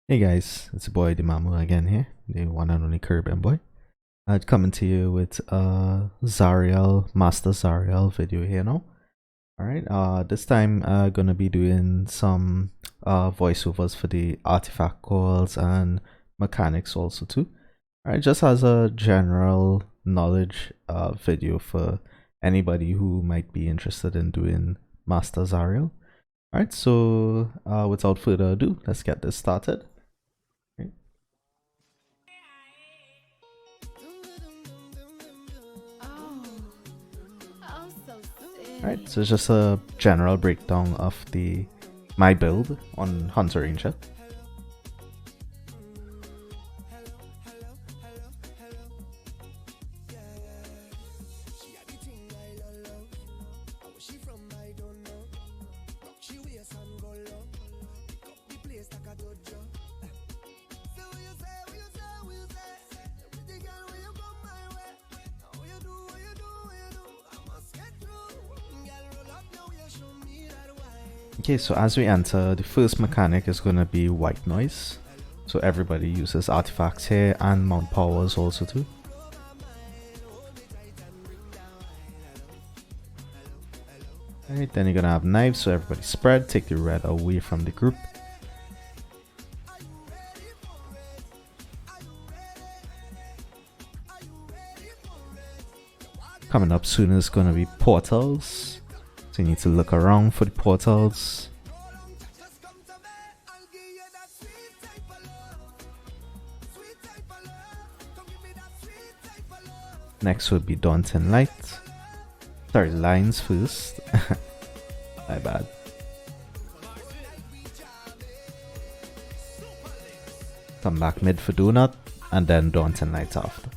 Hey guys, it's your boy Dimamu again here, the one and only Caribbean boy. I'd coming to you with Zariel, Master Zariel video here now. Alright, this time gonna be doing some voiceovers for the artifact calls and mechanics also too. Alright, just as a general knowledge video for anybody who might be interested in doing Master Zariel. Alright, so without further ado, let's get this started. Alright, so it's just a general breakdown of my build on Hunter Ranger. Okay, so as we enter, the first mechanic is going to be white noise. So everybody uses artifacts here and mount powers also too. Alright, then you're going to have knives, so everybody spread, take the red away from the group. Coming up soon is going to be portals. So you need to look around for the portals. Next would be daunting light. Sorry, lines first. My bad. Come back mid for donut and then daunting light after.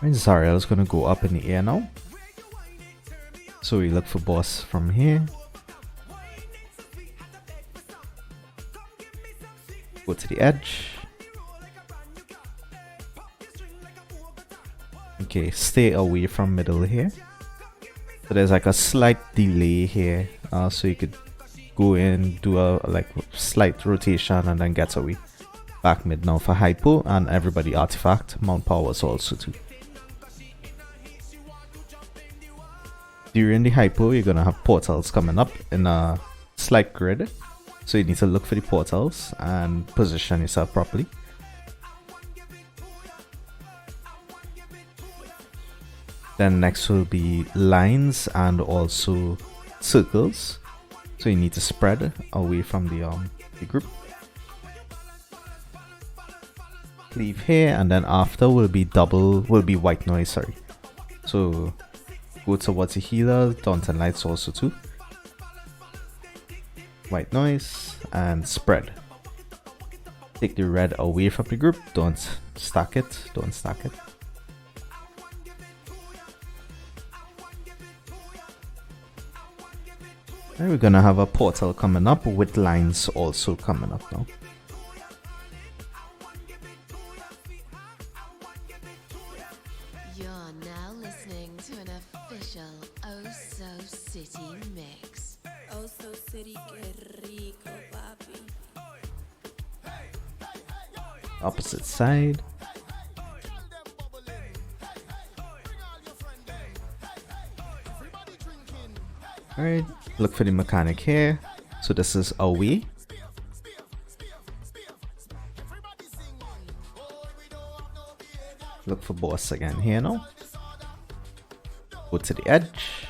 Zariel is going to go up in the air now. So we look for boss from here. Go to the edge. Okay, stay away from middle here. So there's like a slight delay here. So you could go in, do a slight rotation and then get away. Back mid now for hypo and everybody artifact. Mount powers also too. During the hypo, you're gonna have portals coming up in a slight grid, so you need to look for the portals and position yourself properly. Then next will be lines and also circles, so you need to spread away from the group. Leave here, and then after will be white noise. Sorry, so go towards the healer, daunting lights also too. White noise and spread. Take the red away from the group, don't stack it. And we're gonna have a portal coming up with lines also coming up now. Opposite side. Alright, look for the mechanic here. So this is away. Look for boss again here now. Go to the edge.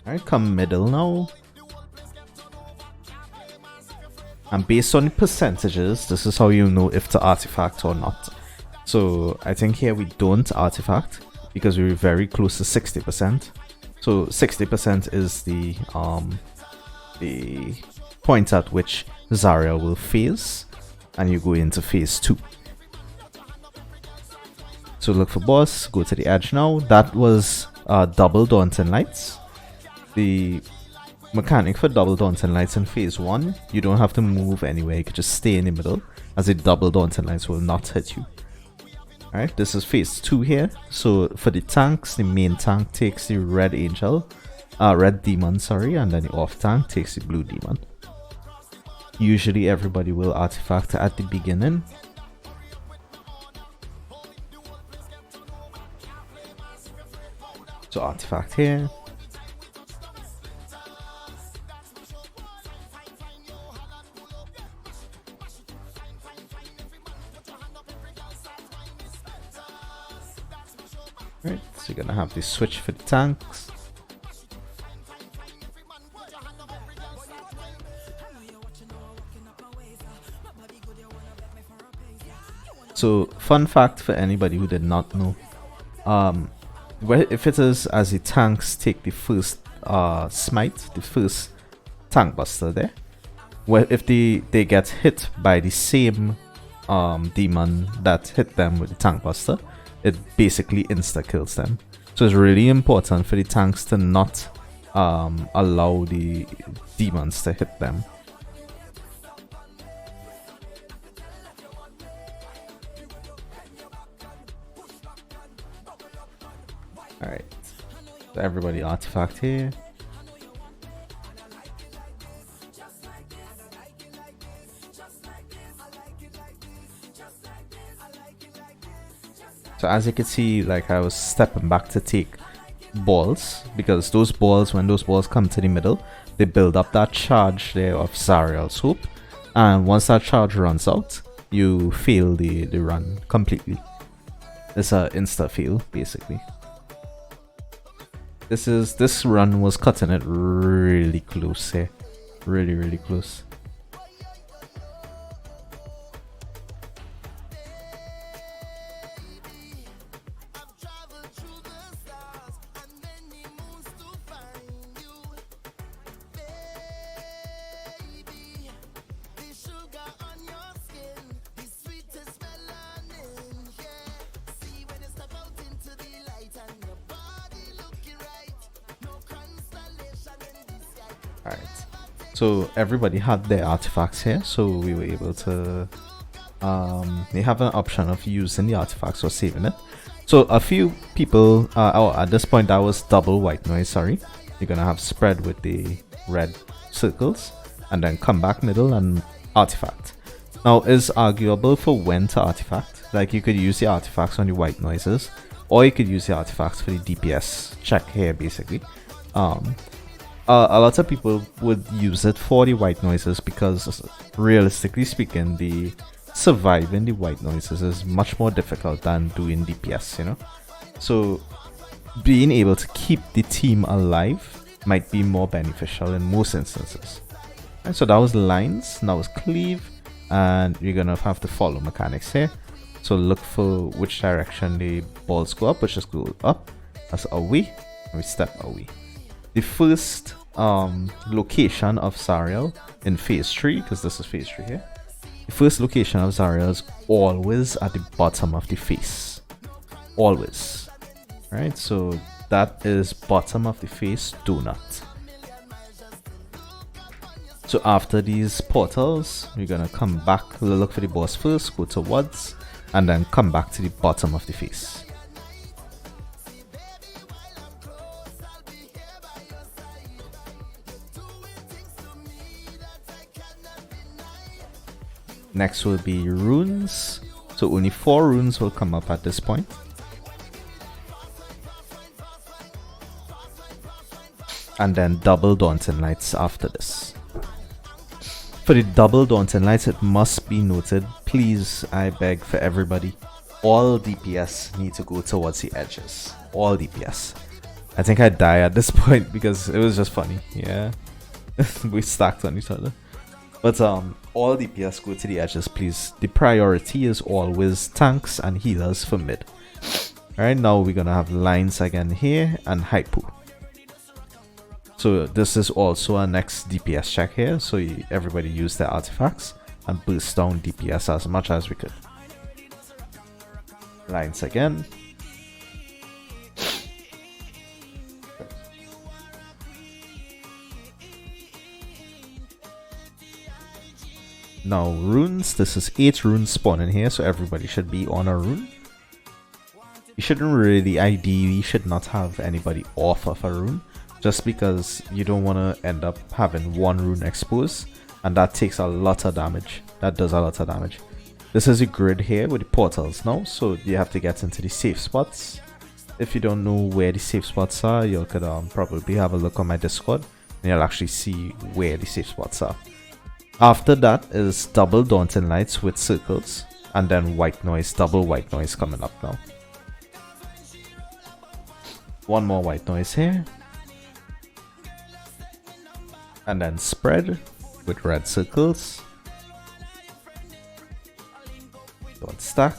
Alright, come middle now. And based on the percentages, this is how you know if to artifact or not. So I think here we don't artifact because we're very close to 60%. So 60% is the point at which Zariel will phase, and you go into phase 2. So look for boss, go to the edge now. That was double daunting lights. The mechanic for double daunting lights in phase 1, you don't have to move anywhere, you can just stay in the middle, as a double daunting lights will not hit you. Alright, this is phase 2 here. So for the tanks, the main tank takes the red demon, sorry, and then the off tank takes the blue demon. Usually everybody will artifact at the beginning. So artifact here. Right, so you're gonna have the switch for the tanks. So fun fact for anybody who did not know, if it is as the tanks take the first smite, the first tank buster there, well, if they get hit by the same demon that hit them with the tank buster, it basically insta kills them. So it's really important for the tanks to not allow the demons to hit them. Alright, so everybody artifact here. So as you can see, like I was stepping back to take balls, because those balls, when those balls come to the middle, they build up that charge there of Zariel's hope, and once that charge runs out, you fail the run completely. It's a insta fail basically. This run was cutting it really close here, really close. Alright, so everybody had their artifacts here, so we were able to they have an option of using the artifacts or saving it. So a few people at this point that was double white noise, sorry. You're gonna have spread with the red circles and then come back middle and artifact. Now it's arguable for when to artifact. Like you could use the artifacts on the white noises, or you could use the artifacts for the DPS check here basically. A lot of people would use it for the white noises because realistically speaking, the surviving the white noises is much more difficult than doing DPS, you know. So being able to keep the team alive might be more beneficial in most instances. And so that was lines, now it's cleave, and you're gonna have to follow mechanics here. So look for which direction the balls go up, which is go up. That's away, and we step away. The first location of Zariel in phase 3, because this is phase 3 here, the first location of Zariel is always at the bottom of the face. Always. Right, so that is bottom of the face, do not. So after these portals, we're gonna come back, look for the boss first, go towards, and then come back to the bottom of the face. Next will be runes. So only 4 runes will come up at this point. And then double daunting lights after this. For the double daunting lights, it must be noted, please, I beg for everybody, all DPS need to go towards the edges. All DPS. I think I die at this point because it was just funny. Yeah. We stacked on each other. But all DPS go to the edges, please. The priority is always tanks and healers for mid. Alright, now we're gonna have lines again here and hypo. So this is also our next DPS check here. So everybody use their artifacts and boost down DPS as much as we could. Lines again. Now runes, this is 8 runes spawning here, so everybody should be on a rune. You shouldn't really, ideally, should not have anybody off of a rune, just because you don't want to end up having one rune exposed, and that takes a lot of damage. That does a lot of damage. This is a grid here with the portals now, so you have to get into the safe spots. If you don't know where the safe spots are, you could probably have a look on my Discord, and you'll actually see where the safe spots are. After that is double daunting lights with circles, and then white noise, double white noise coming up now. One more white noise here, and then spread with red circles. Don't stack,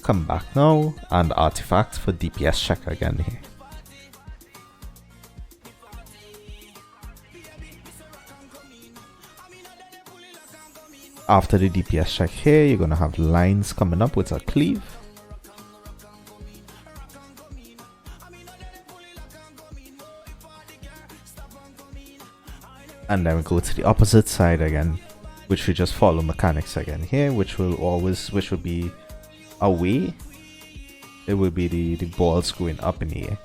come back now, and artifact for DPS check again here. After the DPS check here, you're gonna have lines coming up with a cleave. And then we go to the opposite side again, which we just follow mechanics again here, which will be away. It will be the balls going up in the air.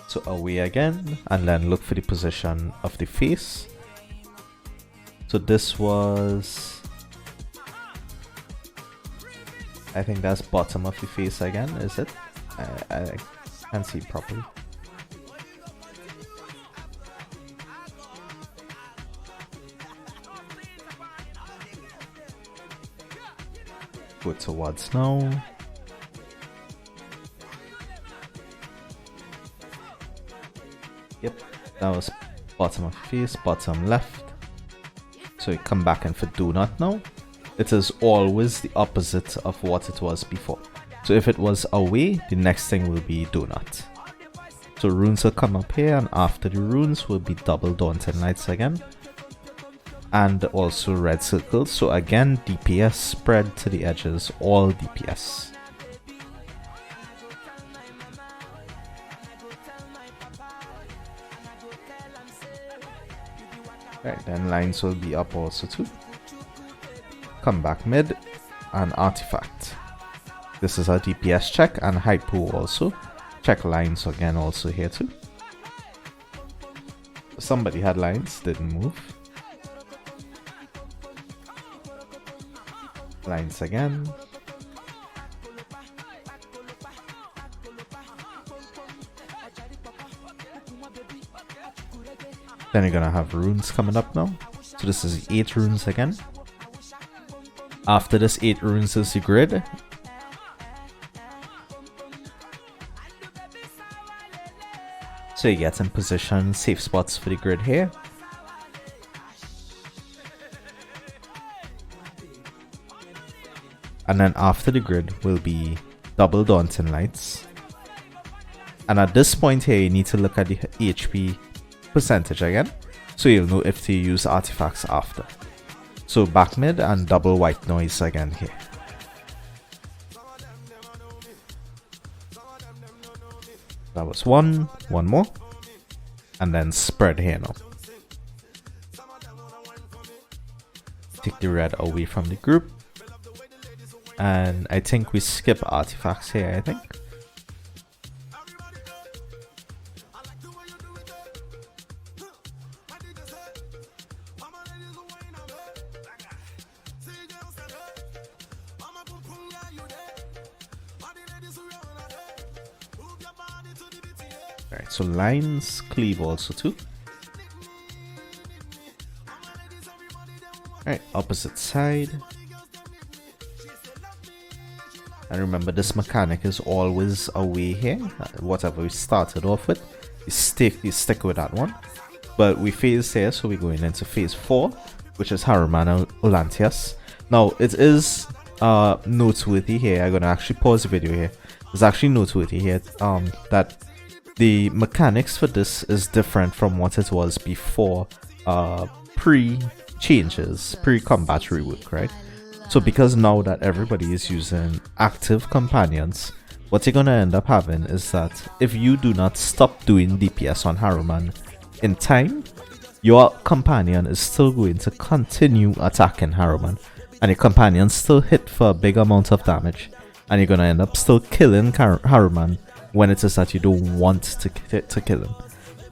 So away again, and then look for the position of the face. So this was, I think that's bottom of the face again, is it? I can't see properly. Go towards now. Yep, that was bottom of face, bottom left. So you come back and for do not now. It is always the opposite of what it was before. So if it was away, the next thing will be do not. So runes will come up here, and after the runes will be double daunting lights again. And also red circles. So again, DPS spread to the edges, all DPS. Right, then lines will be up also too. Come back mid and artifact. This is our DPS check, and hypo also. Check lines again also here too. Somebody had lines, didn't move. Lines again. Then you're gonna have runes coming up now. So this is 8 runes again. After this 8 runes is the grid. So you get in position, safe spots for the grid here. And then after the grid will be double daunting lights. And at this point here, you need to look at the HP percentage again, so you'll know if to use artifacts after. So back mid and double white noise again here. That was one more, and then spread here now. Take the red away from the group. And I think we skip artifacts here, I think. Alright, so lines cleave also too. Alright, opposite side. And remember, this mechanic is always away here. Whatever we started off with, you stick with that one. But we phased here, so we're going into phase 4, which is Haruman Olantias. Now, it is noteworthy here. I'm going to actually pause the video here. It's actually noteworthy here that the mechanics for this is different from what it was before pre-changes, pre-combat rework, right? So because now that everybody is using active companions, what you're going to end up having is that if you do not stop doing DPS on Haruman in time, your companion is still going to continue attacking Harriman, and your companion still hit for a big amount of damage, and you're gonna end up still killing Harriman when it is that you don't want to kill him,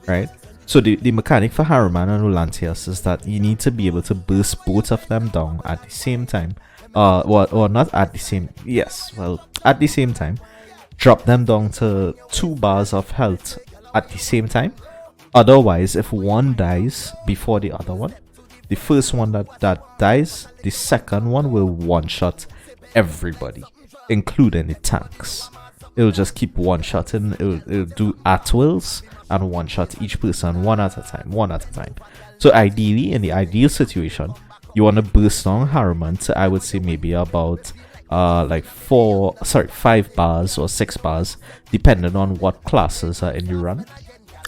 right? So the mechanic for Harriman and Olantius is that you need to be able to burst both of them down at the same time. Or not at the same, yes, well, at the same time. Drop them down to 2 bars of health at the same time. Otherwise, if one dies before the other one, the first one that dies, the second one will one-shot everybody, including the tanks. It'll just keep one-shotting, it'll do at-wills, and one-shot each person one at a time. So ideally, in the ideal situation, you want to burst down Harriman to, I would say, maybe about like 5 bars or 6 bars, depending on what classes are in your run.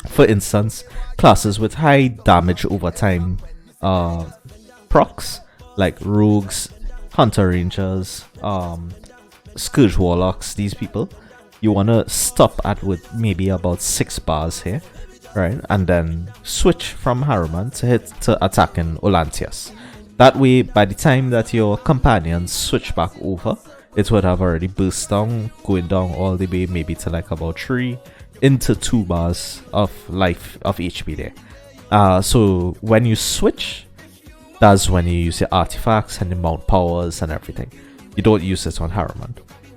For instance, classes with high damage over time procs, like rogues, hunter rangers, scourge warlocks, these people, you want to stop at with maybe about 6 bars here, right? And then switch from Harriman to attacking Olantius. That way, by the time that your companions switch back over, it would have already burst down, going down all the way maybe to like about 3 into 2 bars of life of HP there. So when you switch, that's when you use your artifacts and the mount powers and everything. You don't use it on Harriman.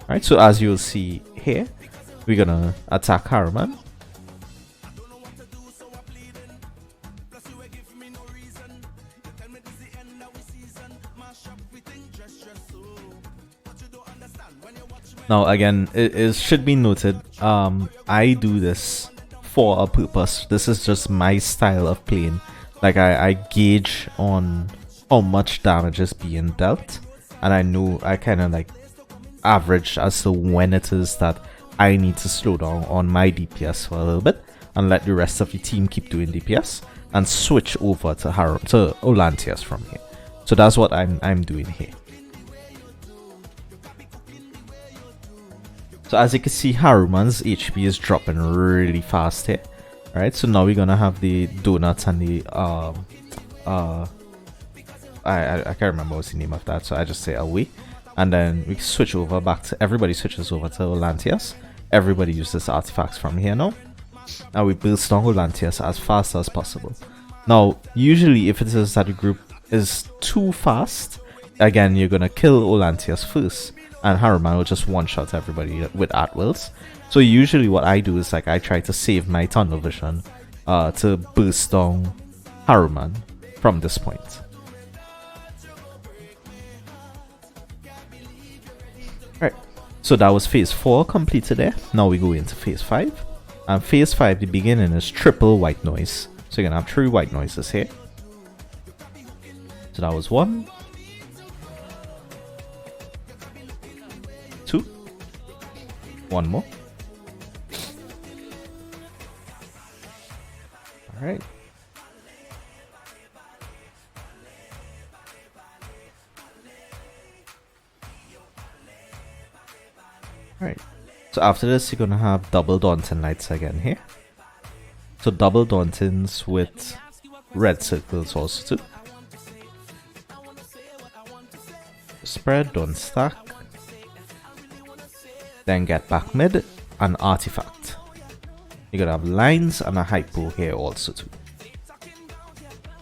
Right, so as you'll see here, we're gonna attack Harriman. Now again, it should be noted, I do this for a purpose. This is just my style of playing. Like I gauge on how much damage is being dealt, and I know I kind of like average as to when it is that I need to slow down on my DPS for a little bit and let the rest of the team keep doing DPS and switch over to Olantius from here. So that's what I'm doing here. So as you can see, Harriman's HP is dropping really fast here. Alright, so now we're gonna have the donuts and the I can't remember what's the name of that, so I just say away. And then we switch over back to, everybody switches over to Olantius. Everybody uses artifacts from here now. And we burst down Olantius as fast as possible. Now, usually if it is that the group is too fast, again, you're gonna kill Olantius first, and Harriman will just one-shot everybody with at-wills. So usually what I do is like I try to save my tunnel vision to burst down Harriman from this point. Right, so that was phase 4 completed there. Now we go into phase 5. And phase 5, the beginning is triple white noise. So you're gonna have 3 white noises here. So that was 1, 2, 1 more. Alright. Alright. So after this, you're gonna have double daunting lights again here. So double dauntings with red circles also too. Spread, don't stack. Then get back mid and artifact. You're gonna have lines and a hypo here also too.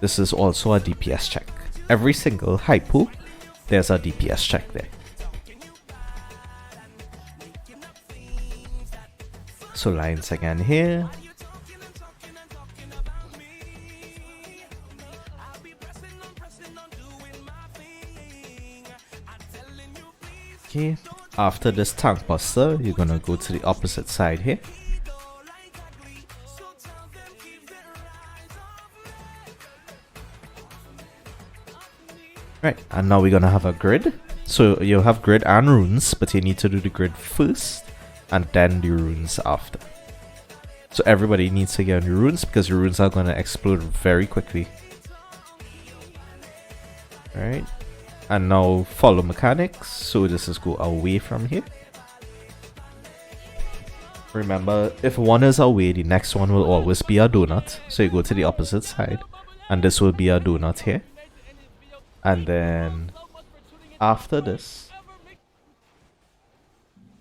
This is also a DPS check. Every single hypo, there's a DPS check there. So lines again here. Okay, after this tank buster, you're gonna go to the opposite side here. Right, and now we're gonna have a grid. So you'll have grid and runes, but you need to do the grid first and then the runes after. So everybody needs to get on the runes because the runes are gonna explode very quickly. Alright. And now follow mechanics, so this is go away from here. Remember, if one is away, the next one will always be a donut, so you go to the opposite side and this will be a donut here. And then after this,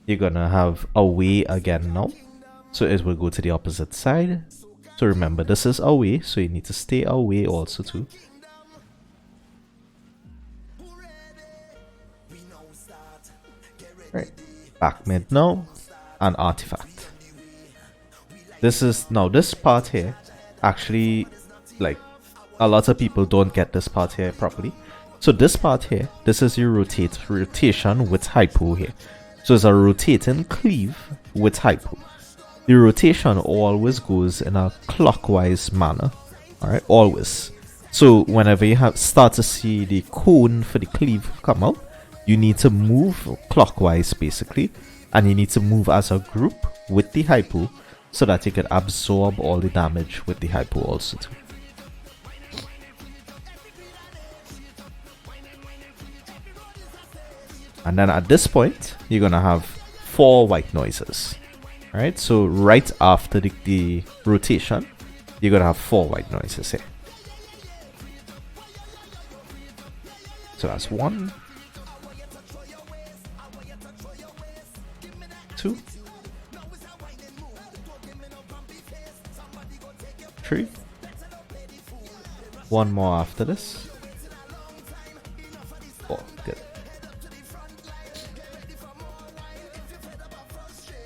you're gonna have away again now. So it will go to the opposite side. So remember, this is away, so you need to stay away also too. Right, back mid now, and artifact. This is now this part here. Actually, like a lot of people don't get this part here properly. So this part here, this is your rotation with hypo here. So it's a rotating cleave with hypo. The rotation always goes in a clockwise manner. Alright, always. So whenever you start to see the cone for the cleave come out, you need to move clockwise basically, and you need to move as a group with the hypo so that you can absorb all the damage with the hypo also too. And then at this point, you're gonna have 4 white noises. Alright, so right after the rotation, you're gonna have 4 white noises here. So that's 1, 2, 3, 1 more after this. 4, good.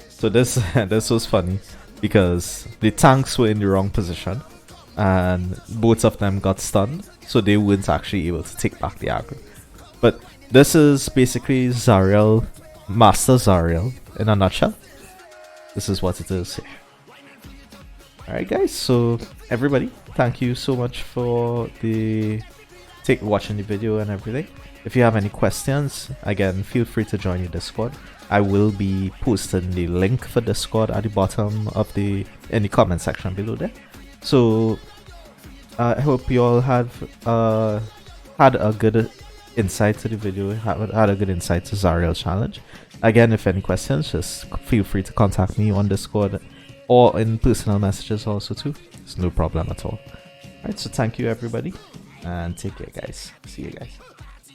So this was funny because the tanks were in the wrong position and both of them got stunned, so they weren't actually able to take back the aggro. But this is basically Zariel, Master Zariel in a nutshell. This is what it is here. Alright guys, so everybody, thank you so much for watching the video and everything. If you have any questions, again, feel free to join the Discord. I will be posting the link for Discord at the bottom of in the comment section below there. So I hope you all have had a good insight to the video, had a good insight to Zariel challenge. Again, if any questions, just feel free to contact me on Discord or in personal messages also too. It's no problem at all. Alright, so thank you everybody and take care guys. See you guys.